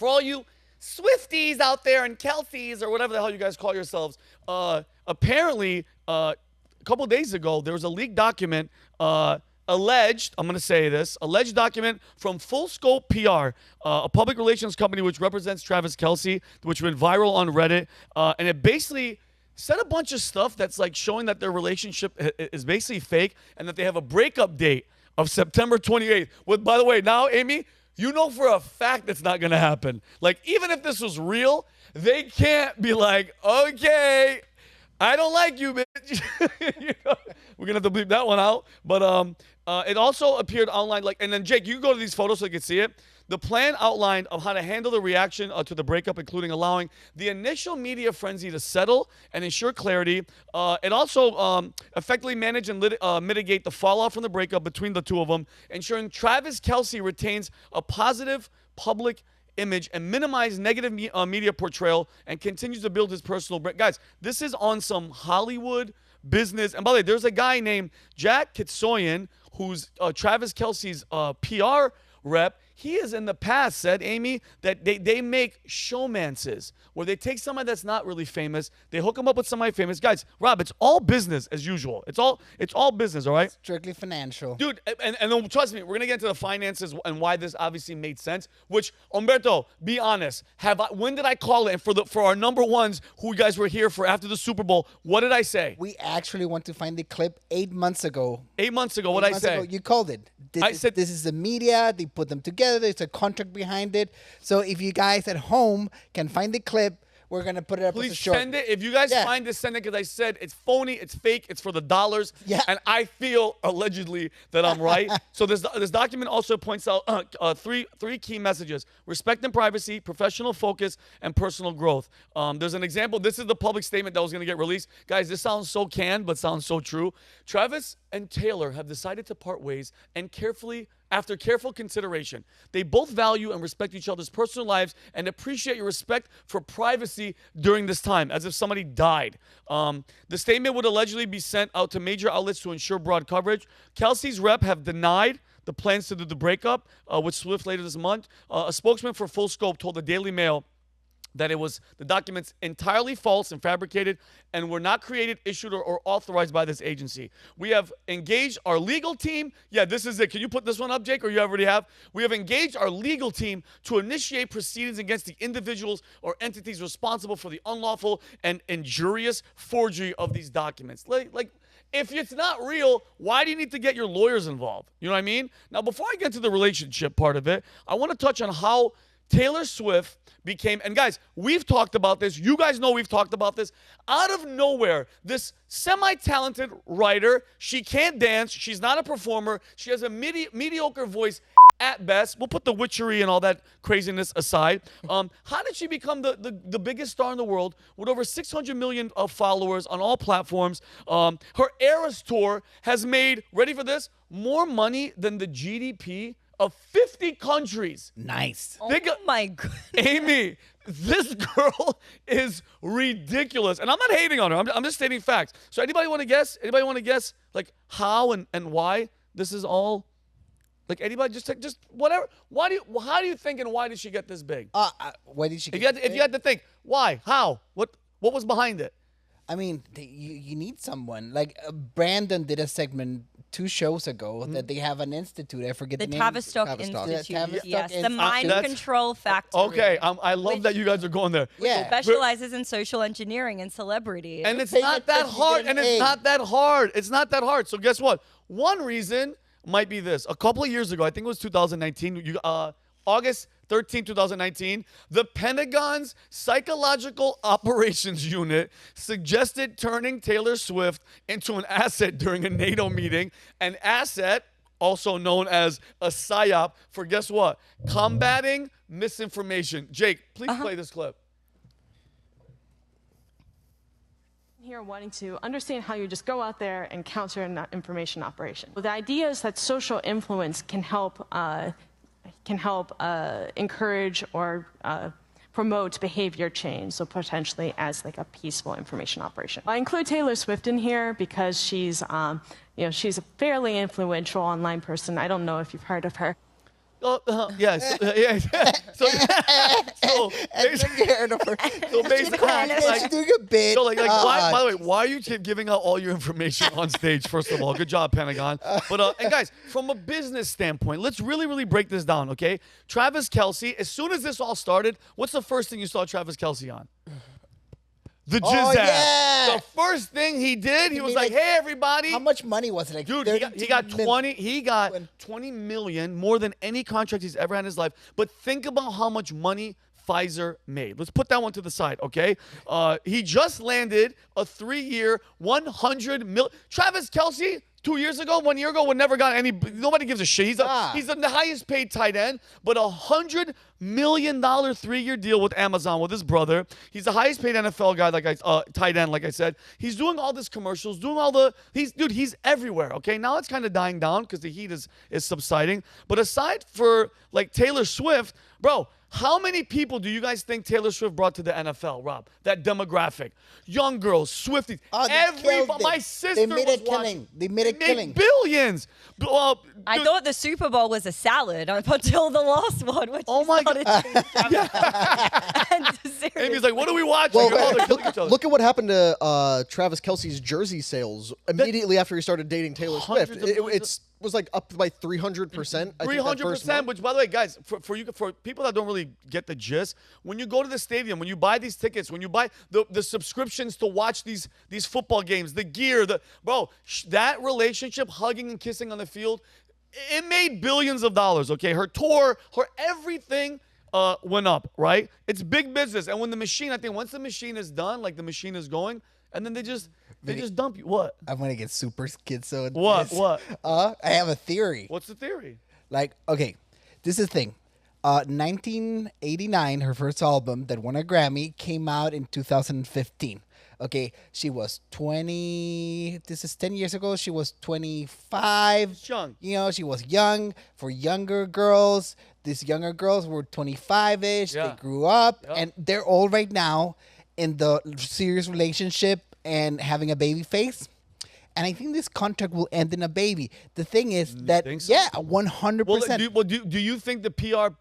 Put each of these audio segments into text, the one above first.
for all you Swifties out there and Kelces or whatever the hell you guys call yourselves, apparently a couple days ago there was a leaked document, alleged, I'm going to say this, alleged document from Full Scope PR, a public relations company which represents Travis Kelce, which went viral on Reddit, and it basically said a bunch of stuff that's like showing that their relationship is basically fake and that they have a breakup date of September 28th. With, by the way, now, Amy, you know for a fact that's not going to happen. Like, even if this was real, they can't be like, okay, I don't like you, bitch. You know, we're going to have to bleep that one out. But it also appeared online. Like, and then, Jake, you can go to these photos so you can see it. The plan outlined of how to handle the reaction to the breakup, including allowing the initial media frenzy to settle and ensure clarity. It also effectively manage and mitigate the fallout from the breakup between the two of them, ensuring Travis Kelce retains a positive public image and minimize negative media portrayal and continues to build his personal brand. Guys, this is on some Hollywood business. And by the way, there's a guy named Jack Kitsoyan who's Travis Kelce's PR rep. He has in the past said, Amy, that they make showmances where they take somebody that's not really famous, they hook them up with somebody famous. Guys, Rob, it's all business as usual. It's all business, all right? Strictly financial. Dude, and then trust me, we're going to get into the finances and why this obviously made sense, which, Humberto, be honest, when did I call it? And for our number ones who you guys were here for after the Super Bowl, what did I say? We actually went to find the clip 8 months ago. 8 months ago, what did I say? You called it. I said this is the media. They put them together. There's a contract behind it. So if you guys at home can find the clip, we're going to put it up as a Please short. send it. If you guys find this, send it, because I said it's phony, it's fake, it's for the dollars. Yeah. And I feel, allegedly, that I'm right. So this document also points out three key messages: respect and privacy, professional focus, and personal growth. There's an example. This is the public statement that was going to get released. Guys, this sounds so canned, but sounds so true. Travis and Taylor have decided to part ways and after careful consideration. They both value and respect each other's personal lives and appreciate your respect for privacy during this time, as if somebody died. The statement would allegedly be sent out to major outlets to ensure broad coverage. Kelce's rep have denied the plans to do the breakup with Swift later this month. A spokesman for Full Scope told the Daily Mail that the documents entirely false and fabricated and were not created, issued, or authorized by this agency. We have engaged our legal team. Yeah, this is it. Can you put this one up, Jake, or you already have? We have engaged our legal team to initiate proceedings against the individuals or entities responsible for the unlawful and injurious forgery of these documents. Like, if it's not real, why do you need to get your lawyers involved? You know what I mean? Now, before I get to the relationship part of it, I want to touch on how Taylor Swift became, and guys, we've talked about this. You guys know we've talked about this. Out of nowhere, this semi-talented writer, she can't dance. She's not a performer. She has a mediocre voice at best. We'll put the witchery and all that craziness aside. How did she become the biggest star in the world with over 600 million followers on all platforms? Her Eras tour has made, ready for this, more money than the GDP of 50 countries. Nice. Oh my God. Amy, this girl is ridiculous. And I'm not hating on her. I'm just stating facts. So anybody want to guess? Anybody want to guess like how and why this is all? Like anybody just whatever. How do you think and why did she get this big? Why did she If you had to think, why? How? What was behind it? I mean, you need someone. Like Brandon did a segment 2 shows ago that they have an institute. I forget the name. Tavistock Tavistock. Institute. Tavistock Yes, the Institute. Mind Control Factory. Okay, I love that you guys are going there. Yeah. Specializes in social engineering and celebrity. And it's Pay not that attention, hard. you And get it's an A. not that hard. It's not that hard. So guess what? One reason might be this. A couple of years ago, I think it was 2019, August 13, 2019, the Pentagon's Psychological Operations Unit suggested turning Taylor Swift into an asset during a NATO meeting. An asset, also known as a psyop, for guess what? Combating misinformation. Jake, please play this clip. Here wanting to understand how you just go out there and counter an information operation. Well, the idea is that social influence can help encourage or promote behavior change, so potentially as like a peaceful information operation. I include Taylor Swift in here because she's she's a fairly influential online person. I don't know if you've heard of her. Yes. Yeah. heard of her. So basically, Yeah, Yeah, she's doing a bit. so why, by the way, why are you giving out all your information on stage? First of all, good job, Pentagon. But and guys, from a business standpoint, let's really break this down, okay? Travis Kelce. As soon as this all started, what's the first thing you saw Travis Kelce on? The Jizzazz. Oh, yeah. The first thing he did, he was mean, like, like, "Hey, everybody." How much money was it? Like, Dude, he 32 got mil- 20. He got 20 million, more than any contract he's ever had in his life. But think about how much money Pfizer made. Let's put that one to the side, okay? He just landed a 3-year, 100 million. Travis Kelce, 2 years ago, 1 year ago, would never got any. Nobody gives a shit. He's the highest paid tight end, but $100 million 3-year deal with Amazon with his brother. He's the highest paid NFL guy, tight end, like I said. He's doing all these commercials, doing all the. He's everywhere. Okay, now it's kind of dying down because the heat is subsiding. But aside for like Taylor Swift, bro. How many people do you guys think Taylor Swift brought to the NFL, Rob? That demographic. Young girls, Swifties. Oh, they killed it. My sister They made was a killing. watching. They made a killing. Billions. I Dude, thought the Super Bowl was a salad up until the last one, which Oh my started to Amy's like, what are we watching? Well, Oh, they're killing each other. look at what happened to Travis Kelce's jersey sales immediately after he started dating Taylor Swift. Hundreds of millions It was like up by 300%. 300%, which, by the way, guys, for people that don't really get the gist, when you go to the stadium, when you buy these tickets, when you buy the subscriptions to watch these football games, the gear, that relationship, hugging and kissing on the field, it made billions of dollars, okay? Her tour, her everything went up, right? It's big business. And when the machine, I think once the machine is done, like the machine is going, and then they just dump you. What? I'm gonna get super schizo. What? I have a theory. What's the theory? Like, okay, this is the thing. 1989, her first album that won a Grammy came out in 2015. Okay, she was 20. This is 10 years ago. She was 25. She's young. You know, she was young. For younger girls, these younger girls were 25-ish. Yeah. They grew up, Yeah. and they're all right now in the serious relationship and having a baby face. And I think this contract will end in a baby. The thing is that, think so? yeah, 100%. Do you think the PR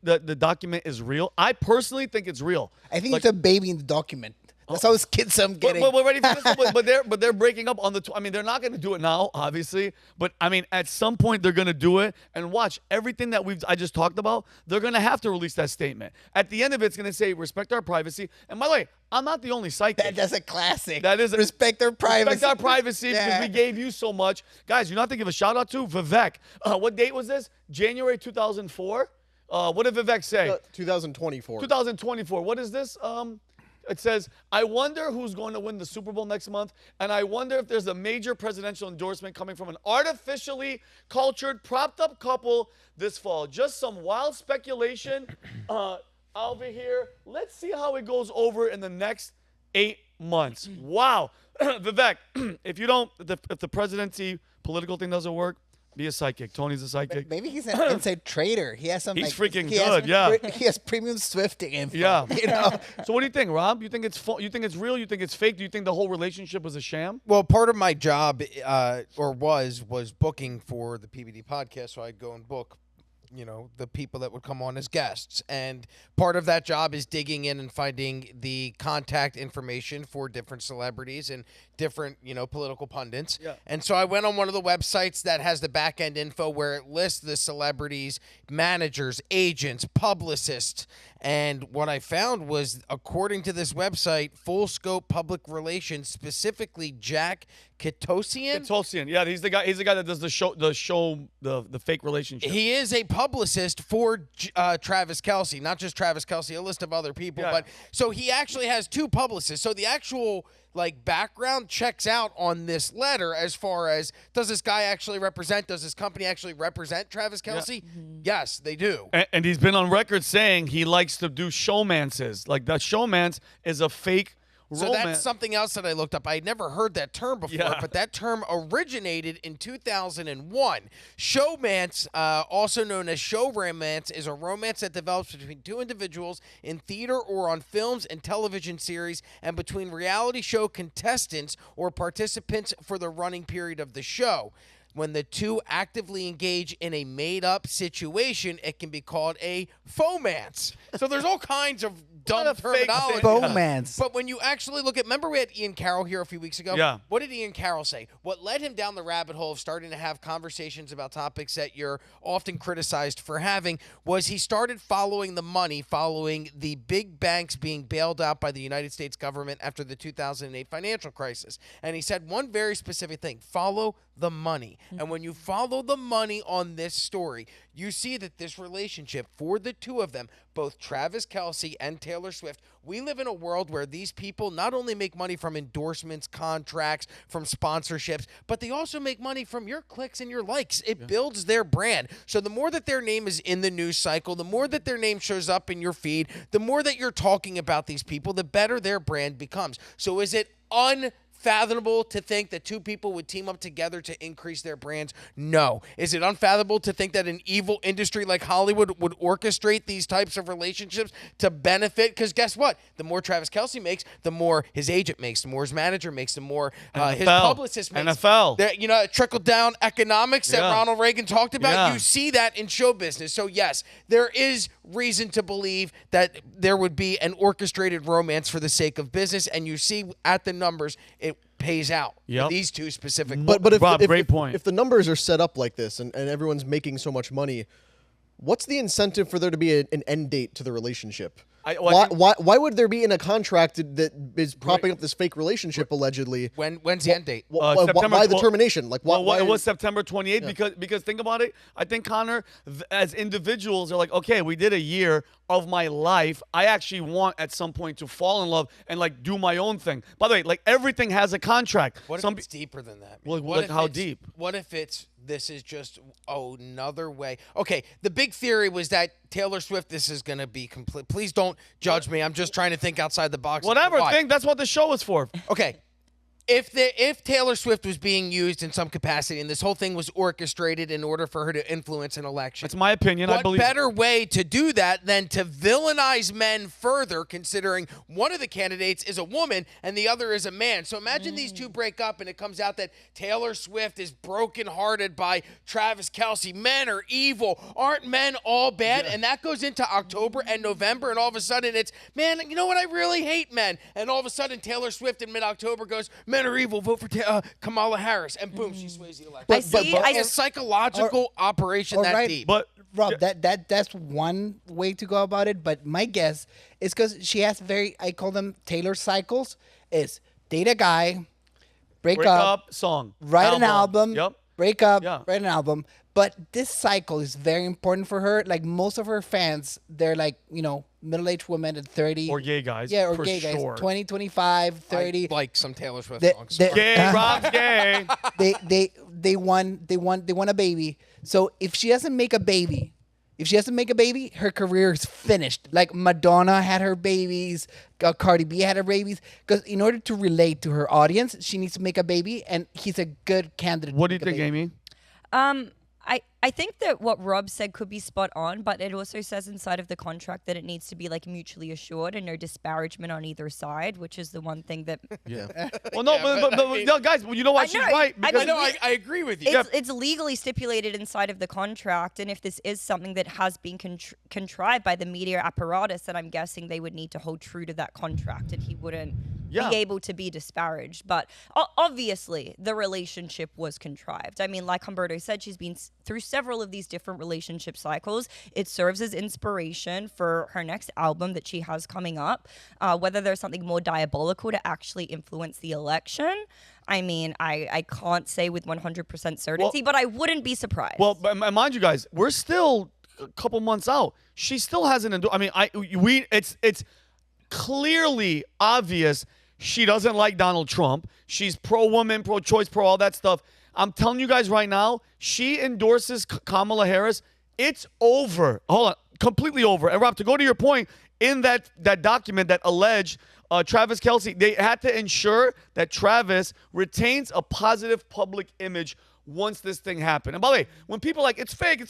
the document is real? I personally think it's real. I think Like- it's a baby in the document. That's how schizo I'm But, getting. but, ready for this? but they're breaking up on the. I mean, they're not going to do it now, obviously. But I mean, at some point they're going to do it. And watch everything that I just talked about. They're going to have to release that statement. At the end of it, it's going to say respect our privacy. And by the way, I'm not the only psychic. That's a classic. That is respect their privacy. Respect our privacy because Yeah. we gave you so much, guys. You know what to give a shout out to Vivek. What date was this? January 2004. What did Vivek say? 2024. 2024. What is this? It says, I wonder who's going to win the Super Bowl next month, and I wonder if there's a major presidential endorsement coming from an artificially cultured, propped-up couple this fall. Just some wild speculation over here. Let's see how it goes over in the next 8 months. Wow. Vivek, if the presidency political thing doesn't work, be a psychic. Tony's a psychic. Maybe he's an inside trader. He has some. He's like, freaking he has- good, yeah. He has premium Swifting info. Yeah. You know. So what do you think, Rob? You think it's you think it's real? You think it's fake? Do you think the whole relationship was a sham? Well, part of my job, was booking for the PBD podcast, so I'd go and book, the people that would come on as guests. And part of that job is digging in and finding the contact information for different celebrities and different, political pundits. Yeah. And so I went on one of the websites that has the back end info where it lists the celebrities, managers, agents, publicists. And what I found was, according to this website, Full Scope Public Relations, specifically Jack Kitosian. Tolsian. Yeah, he's the guy. He's the guy that does the fake relationship. He is a publicist for Travis Kelce, not just Travis Kelce, a list of other people. Yeah. But so he actually has two publicists. So the actual background checks out on this letter as far as, does this guy actually represent? Does this company actually represent Travis Kelce? Yes, they do. And he's been on record saying he likes to do showmances. Like that showmance is a fake So romance. that's something else that I looked up. I had never heard that term before, Yeah. but that term originated in 2001. Showmance, also known as show romance, is a romance that develops between two individuals in theater or on films and television series, and between reality show contestants or participants for the running period of the show. When the two actively engage in a made-up situation, it can be called a fomance. So there's all kinds of dumb What a fake terminology. thing. Romance. But when you actually look at, remember we had Ian Carroll here a few weeks ago? Yeah. What did Ian Carroll say? What led him down the rabbit hole of starting to have conversations about topics that you're often criticized for having was he started following the money, following the big banks being bailed out by the United States government after the 2008 financial crisis. And he said one very specific thing, follow the money. And when you follow the money on this story, you see that this relationship for the two of them, both Travis Kelce and Taylor Swift, we live in a world where these people not only make money from endorsements, contracts, from sponsorships, but they also make money from your clicks and your likes. It builds their brand. So the more that their name is in the news cycle, the more that their name shows up in your feed, the more that you're talking about these people, the better their brand becomes. So is it unfathomable to think that two people would team up together to increase their brands? No. Is it unfathomable to think that an evil industry like Hollywood would orchestrate these types of relationships to benefit? Because guess what? The more Travis Kelce makes, the more his agent makes, the more his manager makes, the more his publicist makes. NFL. Trickle down economics that Yeah. Ronald Reagan talked about. Yeah. You see that in show business. So yes, there is reason to believe that there would be an orchestrated romance for the sake of business, and you see at the numbers it pays out. Yep. For these two specific. But if, Rob, if, great if, point. if the numbers are set up like this and everyone's making so much money, what's the incentive for there to be an end date to the relationship? I Why would there be in a contract that is propping up this fake relationship allegedly? When's the end date? September Why the 12th. termination? Like why? Well, it was September 28th because think about it. I think, Connor, as individuals, they're like, okay, we did a year of my life. I actually want at some point to fall in love and like do my own thing. By the way, like everything has a contract. What if Some it's deeper than that? Well, What like if how it's- deep? What if this is just another way? Okay, the big theory was that Taylor Swift, this is going to be complete. Please don't judge me. I'm just trying to think outside the box. Whatever. Why? Think that's what the show is for. Okay. If Taylor Swift was being used in some capacity and this whole thing was orchestrated in order for her to influence an election, That's my opinion. I what believe. better way to do that than to villainize men further, considering one of the candidates is a woman and the other is a man? So imagine these two break up and it comes out that Taylor Swift is brokenhearted by Travis Kelce. Men are evil. Aren't men all bad? And that goes into October and November, and all of a sudden it's, man, you know what? I really hate men. And all of a sudden Taylor Swift in mid-October goes, men are evil. Vote for Kamala Harris. And boom, she sways the election. I It's a psychological operation that right. deep. But Rob, that's one way to go about it. But my guess is because she has I call them Taylor cycles, is date a guy, break up, song, write an album, Yep. break up, Yeah. write an album. But this cycle is very important for her. Like most of her fans, they're like, middle-aged women at 30. Or gay guys. Yeah, or for gay sure. guys. 20, 25, 30. I like some Taylor Swift They- songs. they- Sorry. Gay. Rob's gay. they want a baby. So if she doesn't make a baby, her career is finished. Like Madonna had her babies, Cardi B had her babies. Because in order to relate to her audience, she needs to make a baby, and he's a good candidate. What to do you make a think, baby. Amy? I think that what Rob said could be spot on, but it also says inside of the contract that it needs to be like mutually assured and no disparagement on either side, which is the one thing that Well, no, but no, guys. Well, you know what? I She's know, right. I because- mean, I agree with you. it's legally stipulated inside of the contract, and if this is something that has been contrived by the media apparatus, then I'm guessing they would need to hold true to that contract, and he wouldn't Yeah. be able to be disparaged. But obviously, the relationship was contrived. I mean, like Humberto said, she's been through several of these different relationship cycles. It serves as inspiration for her next album that she has coming up. Whether there's something more diabolical to actually influence the election, I mean, I can't say with 100% certainty, but I wouldn't be surprised. Well, but mind you guys, we're still a couple months out. She still hasn't. I mean, it's clearly obvious she doesn't like Donald Trump. She's pro-woman, pro-choice, pro all that stuff. I'm telling you guys right now, she endorses Kamala Harris. It's over. Hold on, completely over. And Rob, to go to your point, in that document that alleged Travis Kelce, they had to ensure that Travis retains a positive public image once this thing happened. And by the way, when people are like, it's fake,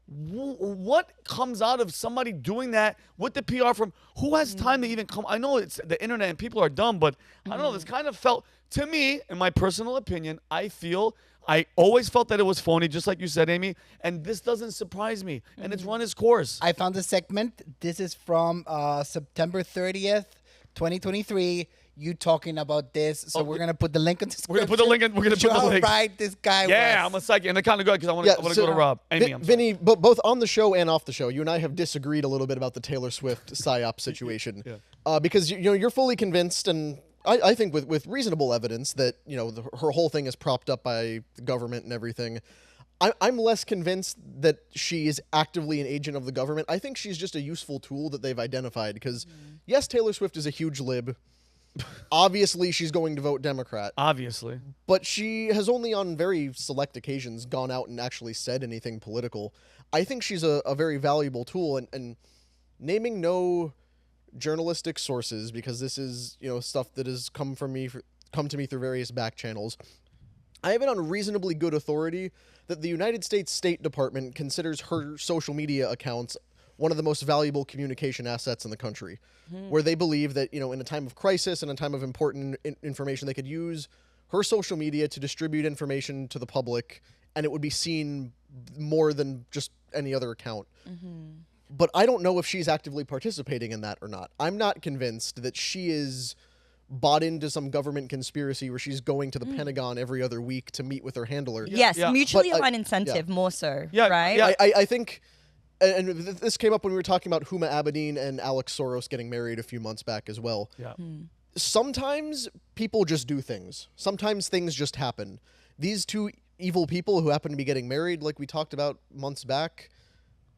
what comes out of somebody doing that with the PR firm? Who has time to even come? I know it's the internet and people are dumb, but I don't know. This kind of felt, to me, in my personal opinion, I feel I always felt that it was phony, just like you said, Amy. And this doesn't surprise me. And it's run its course. I found the segment. This is from September 30th, 2023. You talking about this. So we're going to put the link in the description. We're gonna put the link in. We're gonna put the link. How right this guy was. Yeah, I'm a psychic. And it kind of good because I want to so, go to Rob. Amy, I'm sorry. Vinny, both on the show and off the show, you and I have disagreed a little bit about the Taylor Swift psyop situation. Because you're fully convinced, and I think with reasonable evidence, that her whole thing is propped up by the government and everything. I'm less convinced that she is actively an agent of the government. I think she's just a useful tool that they've identified. Because yes, Taylor Swift is a huge lib. Obviously, she's going to vote Democrat. Obviously. But she has only on very select occasions gone out and actually said anything political. I think she's a very valuable tool. And naming no journalistic sources, because this is stuff that has come to me through various back channels. I have it on reasonably good authority that the United States State Department considers her social media accounts one of the most valuable communication assets in the country, where they believe that, in a time of crisis and a time of important information, they could use her social media to distribute information to the public, and it would be seen more than just any other account. But I don't know if she's actively participating in that or not. I'm not convinced that she is bought into some government conspiracy where she's going to the Pentagon every other week to meet with her handler. Yes, Yeah. mutually But, aligned incentive more so, Yeah, right? yeah. I think, and this came up when we were talking about Huma Abedin and Alex Soros getting married a few months back as well. Yeah. Sometimes people just do things. Sometimes things just happen. These two evil people who happen to be getting married, like we talked about months back,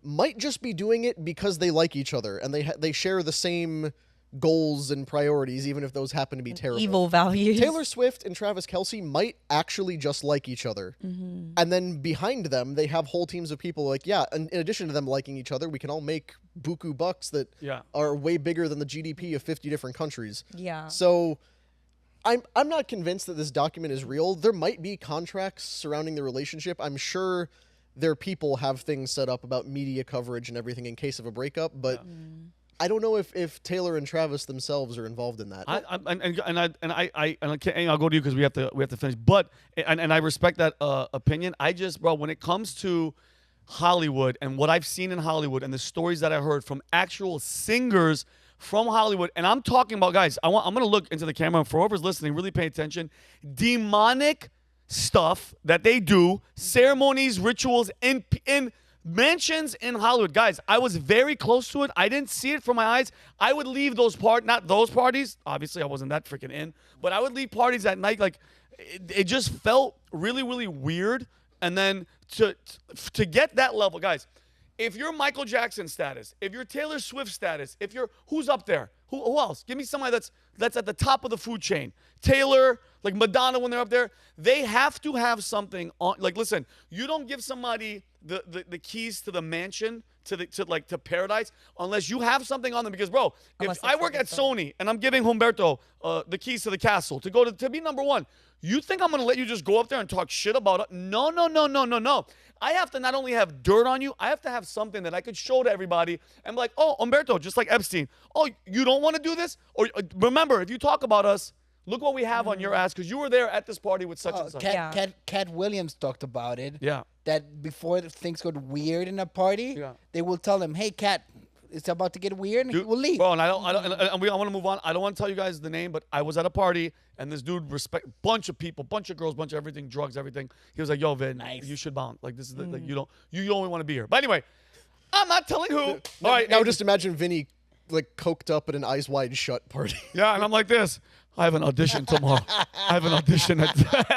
might just be doing it because they like each other and they share the same goals and priorities, even if those happen to be terrible. Evil values. Taylor Swift and Travis Kelce might actually just like each other. And then behind them, they have whole teams of people like, in addition to them liking each other, we can all make buku bucks that are way bigger than the GDP of 50 different countries. Yeah. So I'm not convinced that this document is real. There might be contracts surrounding the relationship. I'm sure their people have things set up about media coverage and everything in case of a breakup, but I don't know if Taylor and Travis themselves are involved in that. I'll go to you because we have to finish. But I respect that opinion. When it comes to Hollywood and what I've seen in Hollywood and the stories that I heard from actual singers from Hollywood, and I'm talking about, guys, I'm going to look into the camera, and for whoever's listening, really pay attention. Demonic stuff that they do, ceremonies, rituals in mansions in Hollywood. Guys, I was very close to it. I didn't see it from my eyes. I would leave not those parties. Obviously, I wasn't that freaking in, but I would leave parties at night. Like, it just felt really, really weird. And then to get that level, guys, if you're Michael Jackson status, if you're Taylor Swift status, who's up there? Who else? Give me somebody that's at the top of the food chain. Taylor, like Madonna when they're up there. They have to have something on. Like, listen, you don't give somebody the keys to the mansion to paradise unless you have something on them. Because, bro, if I work at Sony and I'm giving Humberto the keys to the castle to be number one, you think I'm gonna let you just go up there and talk shit about it? No. I have to not only have dirt on you, I have to have something that I could show to everybody and be like, oh, Humberto, just like Epstein. Oh, you don't want to do this? Or remember, if you talk about us, look what we have on your ass because you were there at this party with such and such. Cat Williams talked about it. Yeah. That before things got weird in a party, they will tell him, "Hey, Cat, it's about to get weird," and he will leave. Bro, and I want to move on. I don't want to tell you guys the name, but I was at a party and this dude bunch of people, bunch of girls, bunch of everything, drugs, everything. He was like, "Yo, Vin, you should bounce. Like this is like you only want to be here." But anyway, I'm not telling who. All right, now just imagine Vinny like coked up at an Eyes Wide Shut party. Yeah, and I'm like this. I have an audition tomorrow. I have an audition at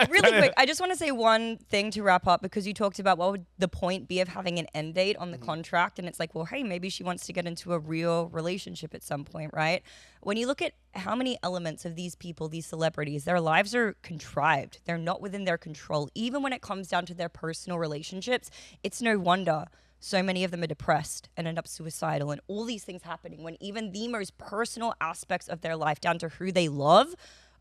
Really quick, I just want to say one thing to wrap up because you talked about what would the point be of having an end date on the contract, and it's like, well, hey, maybe she wants to get into a real relationship at some point, right? When you look at how many elements of these people, these celebrities, their lives are contrived. They're not within their control. Even when it comes down to their personal relationships, it's no wonder so many of them are depressed and end up suicidal and all these things happening when even the most personal aspects of their life down to who they love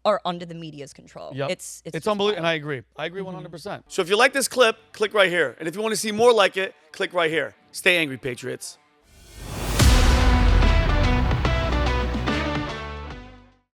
are under the media's control. Yep. It's unbelievable, and I agree. I agree 100%. So if you like this clip, click right here. And if you want to see more like it, click right here. Stay angry, Patriots.